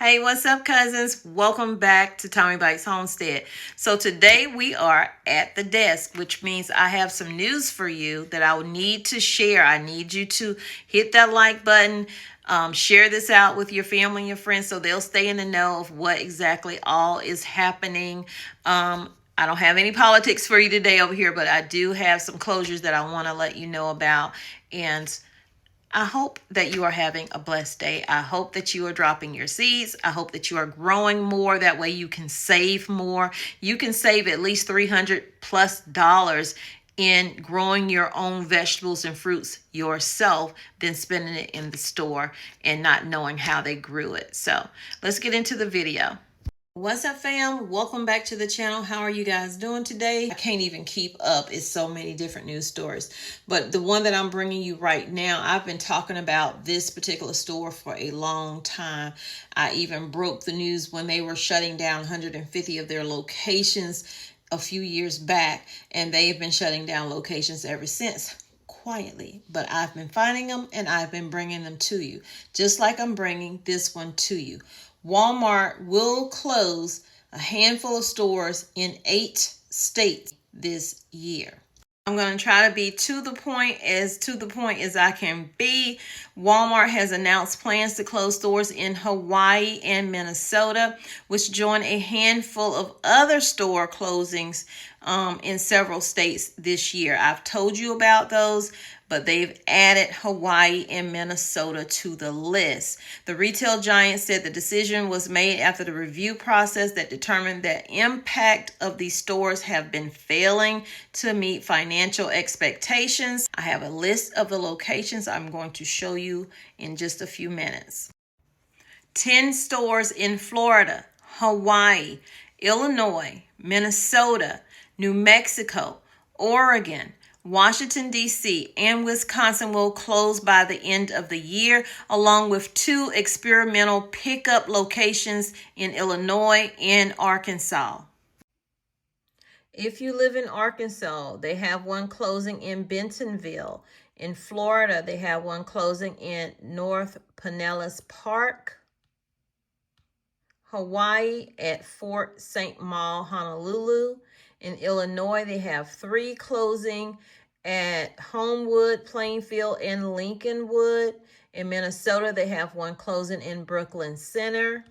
Hey, what's up, cousins? Welcome back to Tommy Bites Homestead. So today we are at the desk, which means I have some news for you that I will need to share. I need you to hit that like button, share this out with your family and your friends so they'll stay in the know of what exactly all is happening. I don't have any politics for you today over here, but I do have some closures that I want to let you know about. And I hope that you are having a blessed day. I hope that you are dropping your seeds. I hope that you are growing more. That way you can save more. You can save at least $300+ in growing your own vegetables and fruits yourself than spending it in the store and not knowing how they grew it. So let's get into the video. What's up, fam? Welcome back to the channel. How are you guys doing today? I can't even keep up. It's so many different news stories. But the one that I'm bringing you right now, I've been talking about this particular store for a long time. I even broke the news when they were shutting down 150 of their locations a few years back. And they've been shutting down locations ever since. Quietly, but I've been finding them and I've been bringing them to you, just like I'm bringing this one to you. Walmart will close a handful of stores in 8 states this year. I'm going to try to be to the point as I can be. Walmart has announced plans to close stores in Hawaii and Minnesota, which join a handful of other store closings in several states this year. I've told you about those, but they've added Hawaii and Minnesota to the list. The retail giant said the decision was made after the review process that determined that impact of these stores have been failing to meet financial expectations. I have a list of the locations I'm going to show you in just a few minutes. 10 stores in Florida, Hawaii, Illinois, Minnesota, New Mexico, Oregon, Washington, D.C., and Wisconsin will close by the end of the year, along with 2 experimental pickup locations in Illinois and Arkansas. If you live in Arkansas, they have one closing in Bentonville. In Florida, they have one closing in North Pinellas Park. Hawaii at Fort St. Mall, Honolulu. In Illinois, they have 3 closing at Homewood, Plainfield, and Lincolnwood. In Minnesota, they have one closing in Brooklyn Center.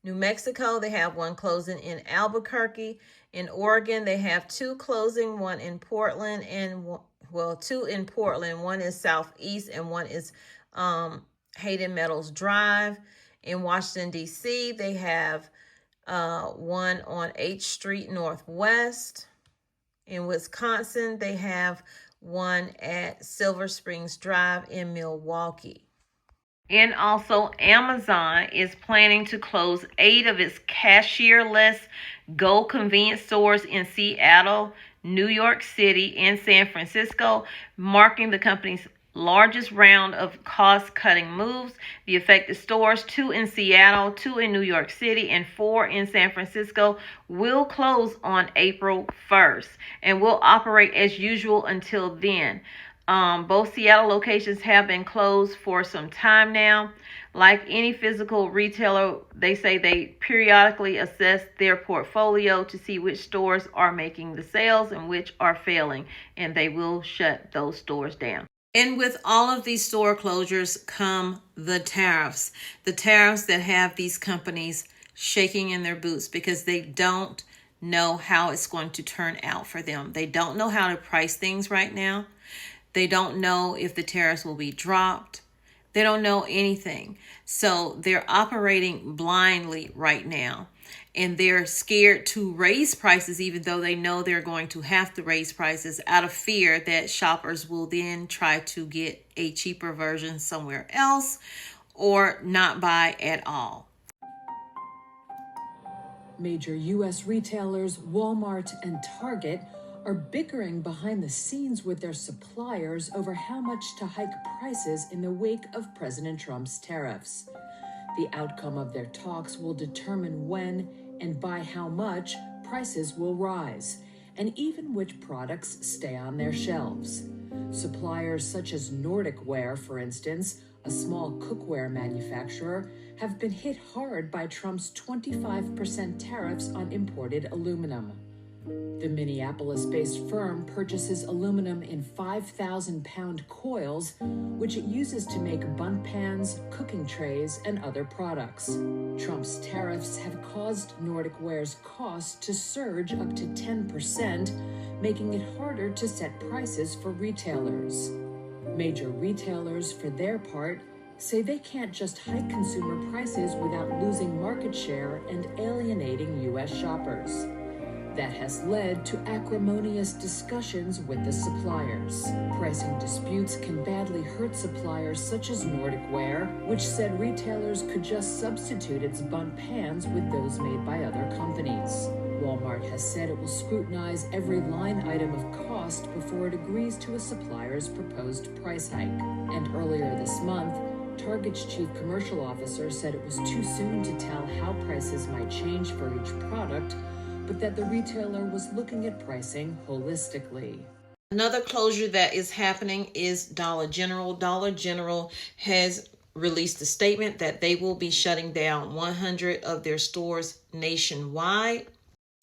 New Mexico, they have one closing in Albuquerque. In Oregon, they have 2 closing, one in Portland and, 2 in Portland. One is Southeast and one is Hayden Meadows Drive. In Washington, D.C., they have one on H Street Northwest. In Wisconsin, they have one at Silver Springs Drive in Milwaukee. And also, Amazon is planning to close 8 of its cashierless Go convenience stores in Seattle, New York City, and San Francisco, marking the company's largest round of cost-cutting moves. The affected stores, 2 in Seattle, 2 in New York City, and 4 in San Francisco, will close on April 1st and will operate as usual until then. Both Seattle locations have been closed for some time now. Like any physical retailer, they say they periodically assess their portfolio to see which stores are making the sales and which are failing, and they will shut those stores down. And with all of these store closures come the tariffs. The tariffs that have these companies shaking in their boots because they don't know how it's going to turn out for them. They don't know how to price things right now. They don't know if the tariffs will be dropped. They don't know anything. So they're operating blindly right now. And they're scared to raise prices, even though they know they're going to have to raise prices out of fear that shoppers will then try to get a cheaper version somewhere else or not buy at all. Major U.S. retailers Walmart and Target are bickering behind the scenes with their suppliers over how much to hike prices in the wake of President Trump's tariffs. The outcome of their talks will determine when and by how much prices will rise, and even which products stay on their shelves. Suppliers such as Nordic Ware, for instance, a small cookware manufacturer, have been hit hard by Trump's 25% tariffs on imported aluminum. The Minneapolis-based firm purchases aluminum in 5,000-pound coils, which it uses to make bundt pans, cooking trays, and other products. Trump's tariffs have caused Nordic Ware's costs to surge up to 10%, making it harder to set prices for retailers. Major retailers, for their part, say they can't just hike consumer prices without losing market share and alienating U.S. shoppers. That has led to acrimonious discussions with the suppliers. Pricing disputes can badly hurt suppliers such as Nordic Ware, which said retailers could just substitute its bundt pans with those made by other companies. Walmart has said it will scrutinize every line item of cost before it agrees to a supplier's proposed price hike. And earlier this month, Target's chief commercial officer said it was too soon to tell how prices might change for each product, but that the retailer was looking at pricing holistically. Another closure that is happening is Dollar General. Dollar General has released a statement that they will be shutting down 100 of their stores nationwide.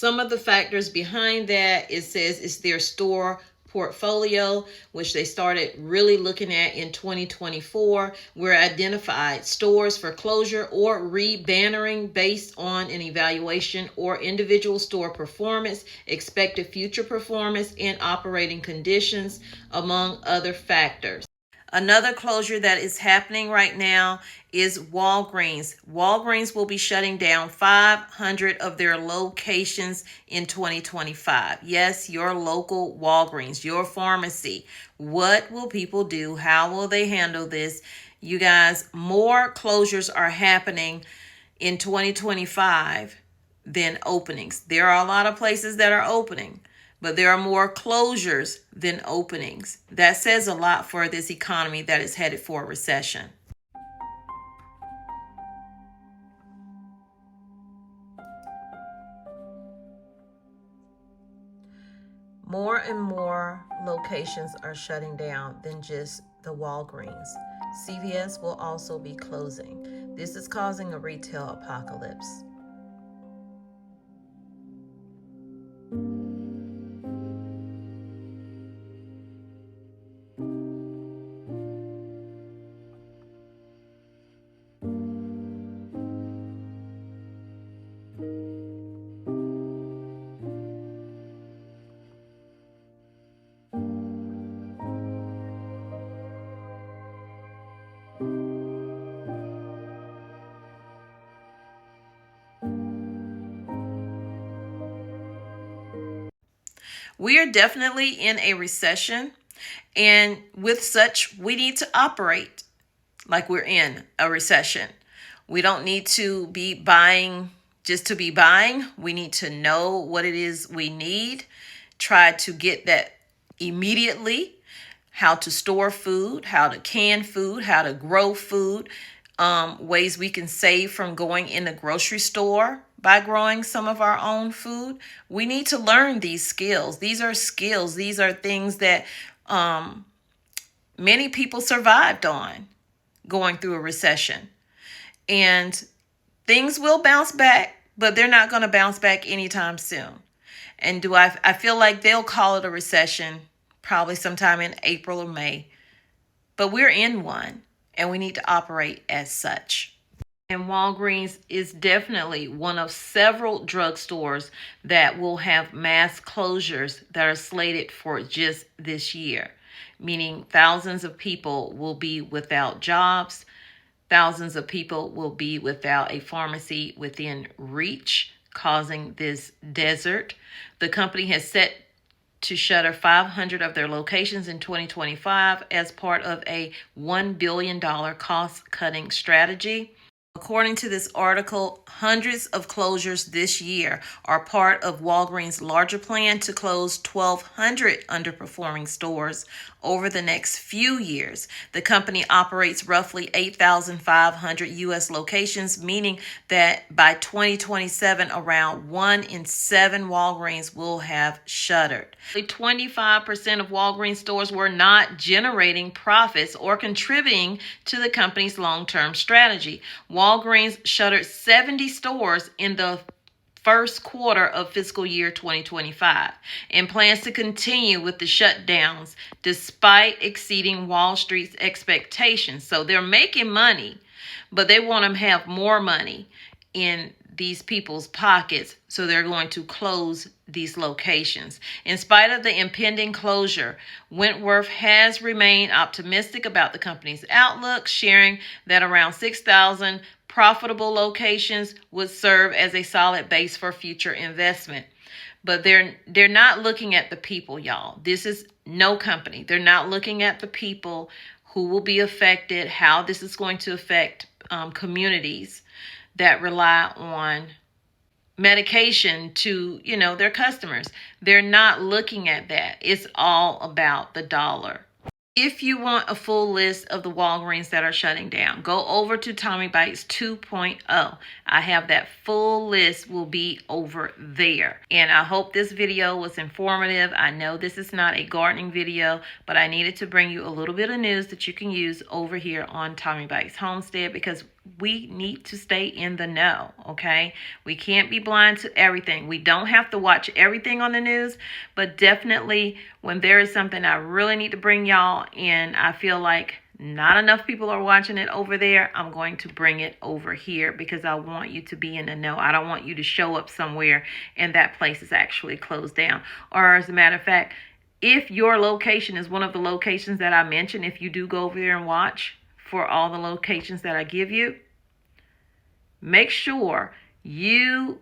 Some of the factors behind that, it says, is their store portfolio, which they started really looking at in 2024, where identified stores for closure or re-bannering based on an evaluation or individual store performance, expected future performance, and operating conditions, among other factors. Another closure that is happening right now is Walgreens. Walgreens will be shutting down 500 of their locations in 2025. Yes, your local Walgreens, your pharmacy. What will people do? How will they handle this? You guys, more closures are happening in 2025 than openings. There are a lot of places that are opening, but there are more closures than openings. That says a lot for this economy that is headed for a recession. More and more locations are shutting down than just the Walgreens. CVS will also be closing. This is causing a retail apocalypse. We are definitely in a recession, and with such, we need to operate like we're in a recession. We don't need to be buying just to be buying. We need to know what it is we need, try to get that immediately, how to store food, how to can food, how to grow food, ways we can save from going in the grocery store by growing some of our own food. We need to learn these skills. These are skills. These are things that many people survived on going through a recession. And things will bounce back, but they're not going to bounce back anytime soon. And I feel like they'll call it a recession probably sometime in April or May. But we're in one, and we need to operate as such. And Walgreens is definitely one of several drugstores that will have mass closures that are slated for just this year, meaning thousands of people will be without jobs. Thousands of people will be without a pharmacy within reach, causing this desert. The company has set to shutter 500 of their locations in 2025 as part of a $1 billion cost-cutting strategy. According to this article, hundreds of closures this year are part of Walgreens' larger plan to close 1,200 underperforming stores over the next few years. The company operates roughly 8,500 U.S. locations, meaning that by 2027, around 1 in 7 Walgreens will have shuttered. 25% of Walgreens stores were not generating profits or contributing to the company's long-term strategy. Walgreens shuttered 70 stores in the first quarter of fiscal year 2025 and plans to continue with the shutdowns despite exceeding Wall Street's expectations. So they're making money, but they want to have more money in these people's pockets, so they're going to close these locations. In spite of the impending closure, Wentworth has remained optimistic about the company's outlook, sharing that around 6,000 profitable locations would serve as a solid base for future investment. But they're not looking at the people, y'all. This is no company. They're not looking at the people who will be affected, how this is going to affect communities that rely on medication to, their customers. They're not looking at that. It's all about the dollar. If you want a full list of the Walgreens that are shutting down, go over to Tommy Bites 2.0. I have that full list will be over there. And I hope this video was informative. I know this is not a gardening video, but I needed to bring you a little bit of news that you can use over here on Tommy Bites Homestead, because we need to stay in the know, okay? We can't be blind to everything. We don't have to watch everything on the news, but definitely when there is something I really need to bring y'all in, I feel like not enough people are watching it over there, I'm going to bring it over here because I want you to be in the know. I don't want you to show up somewhere and that place is actually closed down. Or as a matter of fact, if your location is one of the locations that I mentioned, if you do go over there and watch for all the locations that I give you, make sure you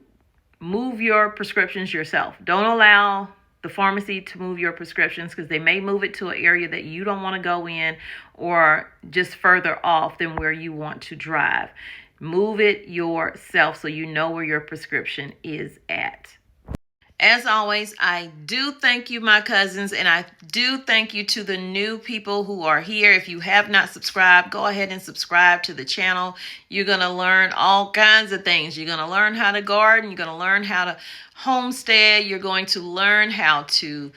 move your prescriptions yourself. Don't allow the pharmacy to move your prescriptions, because they may move it to an area that you don't want to go in, or just further off than where you want to drive. Move it yourself so you know where your prescription is at. As always, I do thank you, my cousins, and I do thank you to the new people who are here. If you have not subscribed, go ahead and subscribe to the channel. You're going to learn all kinds of things. You're going to learn how to garden. You're going to learn how to homestead. You're going to learn how to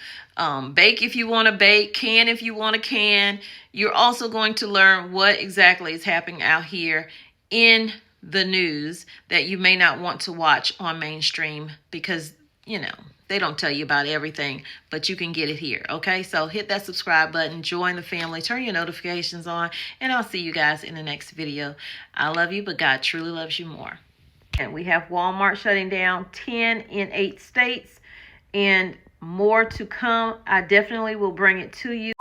bake if you want to bake, can if you want to can. You're also going to learn what exactly is happening out here in the news that you may not want to watch on mainstream, because they don't tell you about everything, but you can get it here, okay? So hit that subscribe button, join the family, turn your notifications on, and I'll see you guys in the next video. I love you, but God truly loves you more. And we have Walmart shutting down 10 in 8 states, and more to come. I definitely will bring it to you.